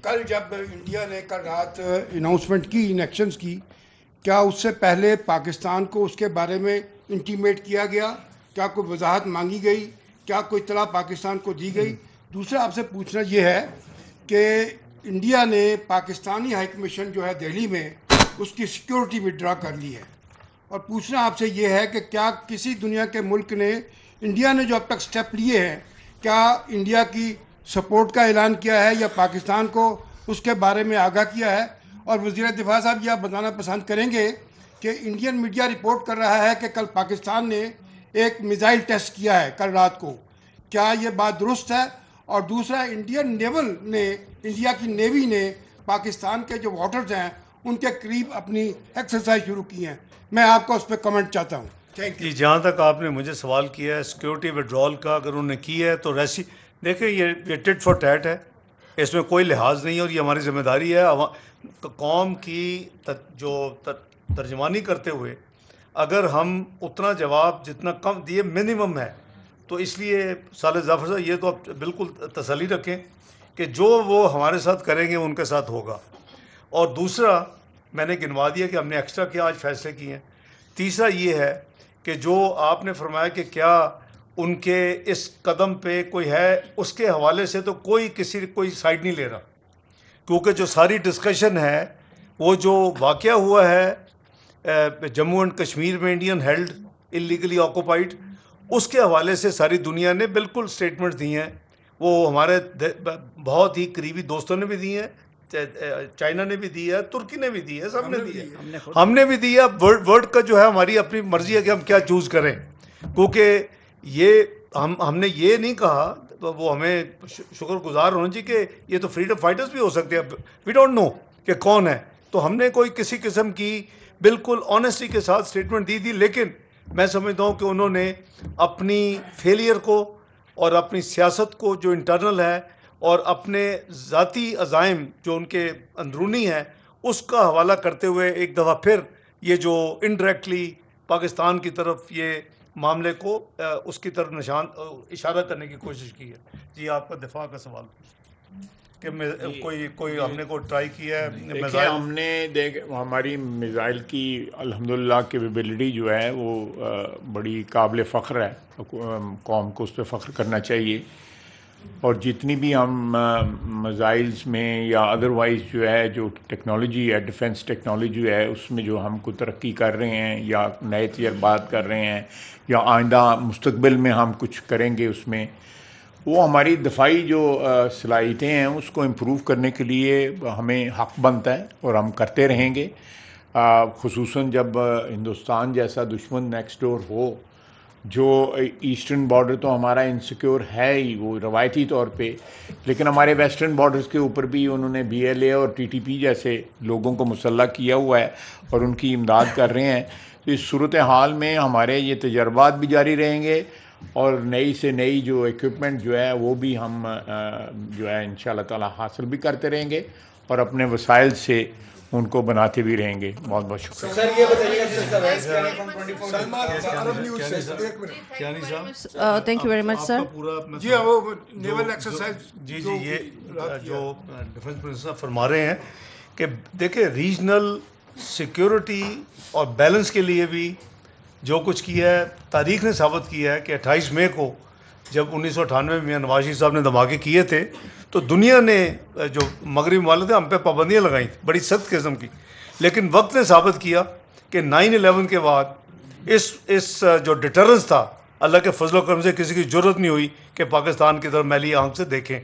کل جب انڈیا نے کل رات اناؤنسمنٹ کی انیکشنز کی، کیا اس سے پہلے پاکستان کو اس کے بارے میں انٹیمیٹ کیا گیا؟ کیا کوئی وضاحت مانگی گئی؟ کیا کوئی اطلاع پاکستان کو دی گئی؟ دوسرا آپ سے پوچھنا یہ ہے کہ انڈیا نے پاکستانی ہائی کمیشن جو ہے دہلی میں اس کی سیکیورٹی وڈرا کر لی ہے، اور پوچھنا آپ سے یہ ہے کہ کیا کسی دنیا کے ملک نے انڈیا نے جو اب تک سٹیپ لیے ہیں، کیا انڈیا کی سپورٹ کا اعلان کیا ہے یا پاکستان کو اس کے بارے میں آگاہ کیا ہے؟ اور وزیر دفاع صاحب یہ آپ بتانا پسند کریں گے کہ انڈین میڈیا رپورٹ کر رہا ہے کہ کل پاکستان نے ایک میزائل ٹیسٹ کیا ہے کل رات کو، کیا یہ بات درست ہے؟ اور دوسرا، انڈین نیول نے، انڈیا کی نیوی نے پاکستان کے جو واٹرز ہیں ان کے قریب اپنی ایکسرسائز شروع کی ہیں. میں آپ کا اس پہ کمنٹ چاہتا ہوں. جی، جہاں تک آپ نے مجھے سوال کیا ہے سیکیورٹی وڈرال کا، اگر انہوں نے کی ہے تو دیکھیں یہ ٹٹ فار ٹیٹ ہے، اس میں کوئی لحاظ نہیں ہے، اور یہ ہماری ذمہ داری ہے قوم کی جو ترجمانی کرتے ہوئے اگر ہم اتنا جواب جتنا کم دیے منیمم ہے، تو اس لیے صالح ظفر صاحب یہ تو آپ بالکل تسلی رکھیں کہ جو وہ ہمارے ساتھ کریں گے ان کے ساتھ ہوگا. اور دوسرا میں نے گنوا دیا کہ ہم نے ایکسٹرا کیا آج فیصلے کیے ہیں. تیسرا یہ ہے کہ جو آپ نے فرمایا کہ کیا ان کے اس قدم پہ کوئی ہے، اس کے حوالے سے تو کوئی سائڈ نہیں لے رہا، کیونکہ جو ساری ڈسکشن ہے وہ جو واقعہ ہوا ہے جموں اینڈ کشمیر میں انڈین ہیلڈ انلیگلی آکوپائڈ، اس کے حوالے سے ساری دنیا نے بالکل سٹیٹمنٹ دی ہیں. وہ ہمارے بہت ہی قریبی دوستوں نے بھی دی ہیں، چائنا نے بھی دی ہے، ترکی نے بھی دی ہے، سب نے دی ہے، ہم نے بھی دی ہے. ورڈ کا جو ہے ہماری اپنی مرضی ہے کہ ہم کیا چوز کریں، کیونکہ یہ ہم نے یہ نہیں کہا، وہ ہمیں شکر گزار ہونا چاہیے کہ یہ تو فریڈم فائٹرز بھی ہو سکتے ہیں، وی ڈونٹ نو کہ کون ہے. تو ہم نے کوئی کسی قسم کی بالکل آنیسٹی کے ساتھ سٹیٹمنٹ دی تھی، لیکن میں سمجھتا ہوں کہ انہوں نے اپنی فیلئر کو اور اپنی سیاست کو جو انٹرنل ہے اور اپنے ذاتی عزائم جو ان کے اندرونی ہیں اس کا حوالہ کرتے ہوئے ایک دفعہ پھر یہ جو انڈائریکٹلی پاکستان کی طرف یہ معاملے کو اس کی طرف اشارہ کرنے کی کوشش کی ہے. جی، آپ کا دفاع کا سوال کہ کوئی ہم نے ٹرائی کیا ہے میزائل؟ ہم نے ہماری میزائل کی الحمدللہ کیپیبلٹی جو ہے وہ بڑی قابل فخر ہے، قوم کو اس پہ فخر کرنا چاہیے. اور جتنی بھی ہم میزائلز میں یا ادروائز جو ہے جو ٹیکنالوجی ہے، ڈیفنس ٹیکنالوجی ہے، اس میں جو ہم کو ترقی کر رہے ہیں یا نئے تجربات کر رہے ہیں یا آئندہ مستقبل میں ہم کچھ کریں گے، اس میں وہ ہماری دفاعی جو صلاحیتیں ہیں اس کو امپروو کرنے کے لیے ہمیں حق بنتا ہے اور ہم کرتے رہیں گے. خصوصاً جب ہندوستان جیسا دشمن نیکسٹ ڈور ہو، جو ایسٹرن بارڈر تو ہمارا انسیکیور ہے ہی وہ روایتی طور پہ، لیکن ہمارے ویسٹرن بارڈرز کے اوپر بھی انہوں نے BLA اور TTP جیسے لوگوں کو مسلح کیا ہوا ہے اور ان کی امداد کر رہے ہیں. تو اس صورتحال میں ہمارے یہ تجربات بھی جاری رہیں گے اور نئی سے نئی جو ایکوپمنٹ جو ہے وہ بھی ہم جو ہے انشاءاللہ تعالی حاصل بھی کرتے رہیں گے اور اپنے وسائل سے ان کو بناتے بھی رہیں گے. بہت بہت شکریہ. سر یہ بتائیے تھینک یو ویری مچ سر. جی وہ نیول ایکسرسائز جی یہ جو ڈیفنس منسٹر فرما رہے ہیں کہ دیکھیں ریجنل سیکیورٹی اور بیلنس کے لیے بھی جو کچھ کیا ہے تاریخ نے ثابت کیا ہے کہ 28 مئی کو جب 1998 میں میاں نواز شریف صاحب نے دھماکے کیے تھے تو دنیا نے جو مغربی ممالک تھے ہم پہ پابندیاں لگائیں بڑی سخت قسم کی، لیکن وقت نے ثابت کیا کہ 9/11 کے بعد اس جو ڈیٹرنس تھا اللہ کے فضل و کرم سے کسی کی جرت نہیں ہوئی کہ پاکستان کی طرف میلی آنکھ سے دیکھیں.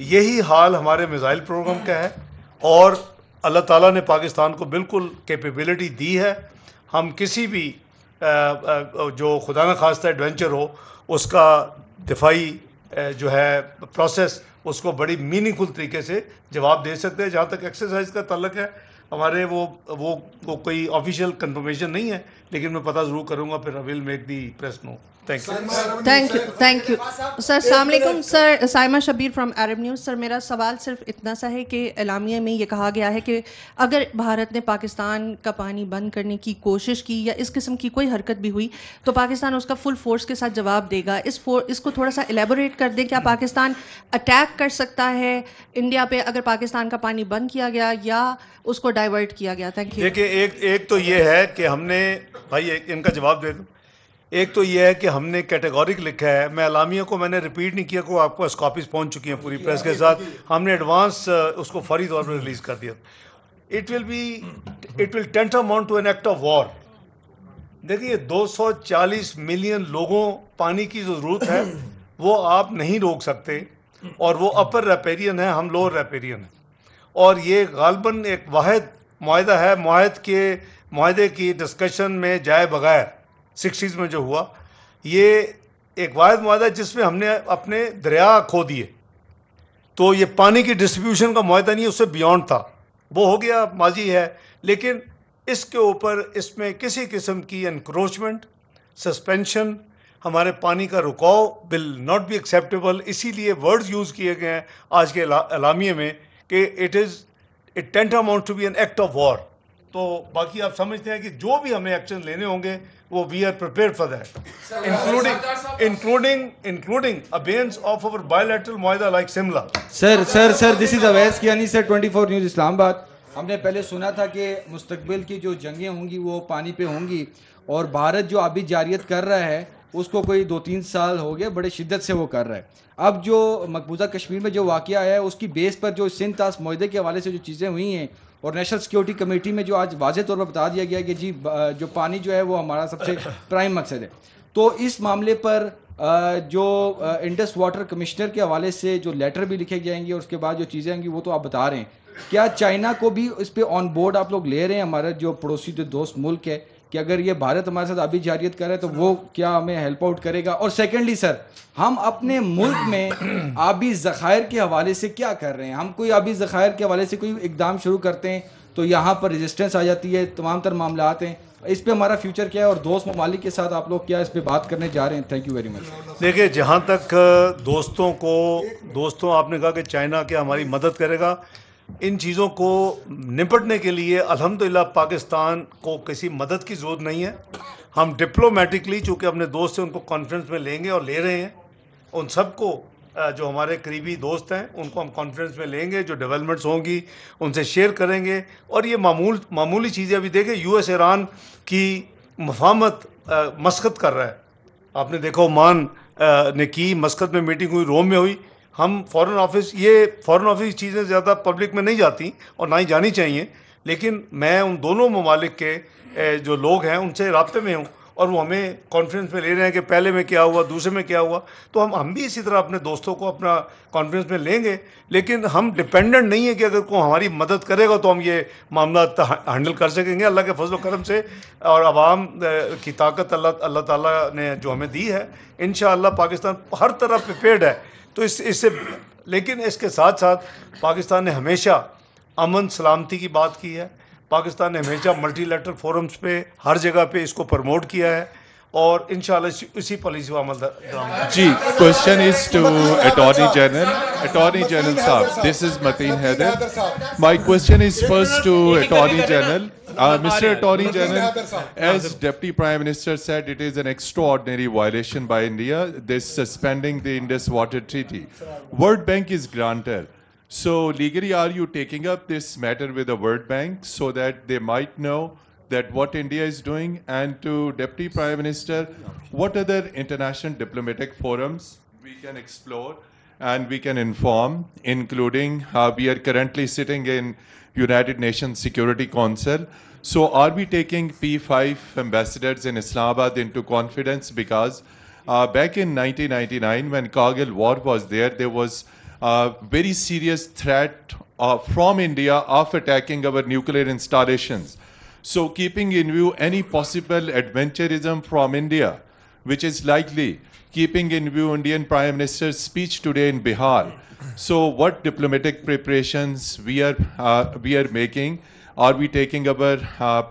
یہی حال ہمارے میزائل پروگرام کا ہے اور اللہ تعالیٰ نے پاکستان کو بالکل کیپیبلٹی دی ہے. ہم کسی بھی جو خدا نہ خواستہ ایڈونچر ہو اس کا دفاعی جو ہے پروسیس اس کو بڑی میننگ فل طریقے سے جواب دے سکتے ہیں. جہاں تک ایکسرسائز کا تعلق ہے ہمارے وہ کوئی آفیشیل کنفرمیشن نہیں ہے، لیکن میں پتہ ضرور کروں گا، پھر I will make the press know. Thank you sir. السلام علیکم sir. Saima Shabbir from Arab news. Sir میرا سوال صرف اتنا سا ہے کہ اعلامیہ میں یہ کہا گیا ہے کہ اگر بھارت نے پاکستان کا پانی بند کرنے کی کوشش کی یا اس قسم کی کوئی حرکت بھی ہوئی تو پاکستان اس کا فل فورس کے ساتھ جواب دے گا. اس کو تھوڑا سا ایلیبوریٹ کر دیں. کیا پاکستان اٹیک کر سکتا ہے انڈیا پہ اگر پاکستان کا پانی بند کیا گیا یا اس کو ڈائیورٹ کیا گیا؟ Thank you. دیکھیے ایک تو یہ ہے کہ ہم نے بھائی ان کا جواب دے دوں. ایک تو یہ ہے کہ ہم نے کیٹیگورک لکھا ہے. میں اعلامیہ کو میں نے ریپیٹ نہیں کیا کہ آپ کو کاپیز پہنچ چکی ہیں پوری پریس کے ساتھ. ہم نے ایڈوانس اس کو فوری طور پر ریلیز کر دیا. It will tantamount to an act of war. دیکھیے 240 ملین لوگوں پانی کی ضرورت ہے, وہ آپ نہیں روک سکتے. اور وہ اپر ریپیرین ہے, ہم لوور ریپیرین ہیں. اور یہ غالباً ایک واحد معاہدہ ہے. معاہدے کی ڈسکشن میں جائے بغیر 60s میں جو ہوا, یہ ایک واحد معاہدہ جس میں ہم نے اپنے دریا کھو دیے. تو یہ پانی کی ڈسٹریبیوشن کا معاہدہ نہیں, اس سے بیونڈ تھا. وہ ہو گیا, ماضی ہے. لیکن اس کے اوپر اس میں کسی قسم کی انکروچمنٹ, سسپینشن, ہمارے پانی کا رکاؤ ول ناٹ بی ایکسیپٹیبل. اسی لیے ورڈز یوز کیے گئے ہیں آج کے اعلامیے میں کہ it tantamount to be an act of war. تو باقی آپ سمجھتے ہیں کہ جو بھی ہمیں ایکشن لینے ہوں گے وہ we are prepared for that, including absence of over bilateral معاہدہ like Shimla. Sir this is Owais Kiyani sir, 24 news Islamabad. ہم نے پہلے سنا تھا کہ مستقبل کی جو جنگیں ہوں گی وہ پانی پہ ہوں گی, اور بھارت جو آبی جاریت کر رہا ہے اس کو کوئی 2-3 سال ہو گئے بڑے شدت سے وہ کر رہا ہے. اب جو مقبوضہ کشمیر میں جو واقعہ ہے اس کی بیس پر جو سندھ طاس معاہدے کے حوالے سے جو چیزیں ہوئی ہیں, اور نیشنل سیکیورٹی کمیٹی میں جو آج واضح طور پر بتا دیا گیا کہ جی جو پانی جو ہے وہ ہمارا سب سے پرائم مقصد ہے. تو اس معاملے پر جو انڈس واٹر کمشنر کے حوالے سے جو لیٹر بھی لکھے جائیں گے اور اس کے بعد جو چیزیں ہوں گی وہ تو آپ بتا رہے ہیں, کیا چائنا کو بھی اس پہ آن بورڈ آپ لوگ لے رہے ہیں, ہمارا جو پڑوسی جو دوست ملک ہے, کہ اگر یہ بھارت ہمارے ساتھ آبی جاریت کر رہا ہے تو وہ کیا ہمیں ہیلپ آؤٹ کرے گا؟ اور سیکنڈلی سر, ہم اپنے ملک میں آبی ذخائر کے حوالے سے کیا کر رہے ہیں؟ ہم کوئی آبی ذخائر کے حوالے سے کوئی اقدام شروع کرتے ہیں تو یہاں پر ریزسٹنس آ جاتی ہے, تمام تر معاملات ہیں. اس پہ ہمارا فیوچر کیا ہے, اور دوست ممالک کے ساتھ آپ لوگ کیا اس پہ بات کرنے جا رہے ہیں؟ Thank you very much. دیکھیں جہاں تک دوستوں آپ نے کہا کہ چائنا کیا ہماری مدد کرے گا, ان چیزوں کو نپٹنے کے لیے الحمدللہ پاکستان کو کسی مدد کی ضرورت نہیں ہے. ہم ڈپلومیٹکلی چونکہ اپنے دوست سے ان کو کانفرنس میں لیں گے اور لے رہے ہیں. ان سب کو جو ہمارے قریبی دوست ہیں ان کو ہم کانفرنس میں لیں گے, جو ڈیولپمنٹس ہوں گی ان سے شیئر کریں گے. اور یہ معمولی چیزیں ابھی دیکھیں, یو ایس ایران کی مفاہمت مسقط کر رہا ہے. آپ نے دیکھا عمان نے کی مسقط میں میٹنگ ہوئی, روم میں ہوئی. ہم فارن آفس چیزیں زیادہ پبلک میں نہیں جاتی اور نہ ہی جانی چاہیے, لیکن میں ان دونوں ممالک کے جو لوگ ہیں ان سے رابطے میں ہوں اور وہ ہمیں کانفرنس میں لے رہے ہیں کہ پہلے میں کیا ہوا, دوسرے میں کیا ہوا. تو ہم بھی اسی طرح اپنے دوستوں کو اپنا کانفرنس میں لیں گے, لیکن ہم ڈپینڈنٹ نہیں ہیں کہ اگر کوئی ہماری مدد کرے گا تو ہم یہ معاملات ہینڈل کر سکیں گے. اللہ کے فضل و کرم سے اور عوام کی طاقت اللہ تعالیٰ نے جو ہمیں دی ہے, انشاءاللہ پاکستان ہر طرح پریپیئرڈ ہے. تو اس سے لیکن اس کے ساتھ ساتھ پاکستان نے ہمیشہ امن سلامتی کی بات کی ہے. پاکستان نے ہمیشہ ملٹی لیٹرل فورمز پہ ہر جگہ پہ اس کو پروموٹ کیا ہے, اور انشاءاللہ اسی پالیسی کو عمل درآمد. جی, question is to attorney general صاحب. This is Mateen Haider. My question is first to attorney general. Mr. Attorney General, as Deputy Prime Minister said, it is an extraordinary violation by India, this suspending the Indus Water Treaty. World Bank is grantor. So legally, are you taking up this matter with the World Bank so that they might know that what India is doing? And to Deputy Prime Minister, what other international diplomatic forums we can explore and we can inform, including we are currently sitting in United Nations Security Council. So are we taking P5 ambassadors in Islamabad into confidence? Because back in 1999, when Kargil war was there was a very serious threat from India of attacking our nuclear installations. So keeping in view any possible adventurism from India, which is likely, keeping in view Indian Prime Minister's speech today in Bihar, so what diplomatic preparations we are making? Are we taking our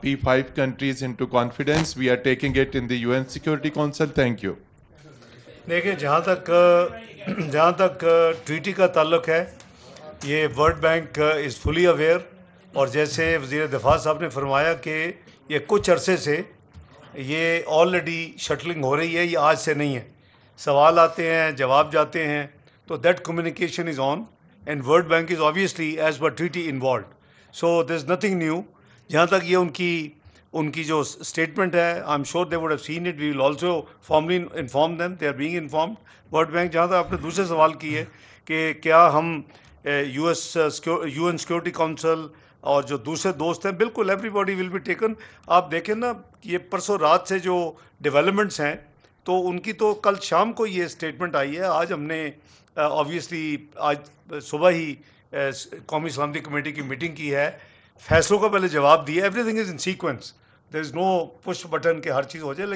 P5 countries into confidence? We are taking it in the UN Security Council. Thank you. دیکھیں جہاں تک treaty کا تعلق ہے یہ world Bank از fully aware, اور جیسے وزیر دفاع صاحب نے فرمایا کہ یہ کچھ عرصے سے یہ آلریڈی شٹلنگ ہو رہی ہے، یہ آج سے نہیں ہے. سوال آتے ہیں، جواب جاتے ہیں، تو that communication is on and World Bank is obviously as per treaty involved. So there is nothing new. جہاں تک یہ ان کی جو اسٹیٹمنٹ ہے، I am sure they would have seen it, we will also formally inform them, they are being informed. World Bank, جہاں تک آپ نے دوسرے سوال کی ہے کہ کیا ہم یو این سیکورٹی کونسل اور جو دوسرے دوست ہیں، بالکل everybody will be taken. آپ دیکھیں نا یہ پرسوں رات سے جو ڈیولپمنٹس ہیں تو ان کی تو کل شام کو یہ اسٹیٹمنٹ آئی ہے. آج ہم نے آبویسلی آج صبح ہی قومی سلامتی کمیٹی کی میٹنگ کی ہے، فیصلوں کا پہلے جواب دیا. Everything is in sequence, there is no push button کہ ہر چیز ہو جائے.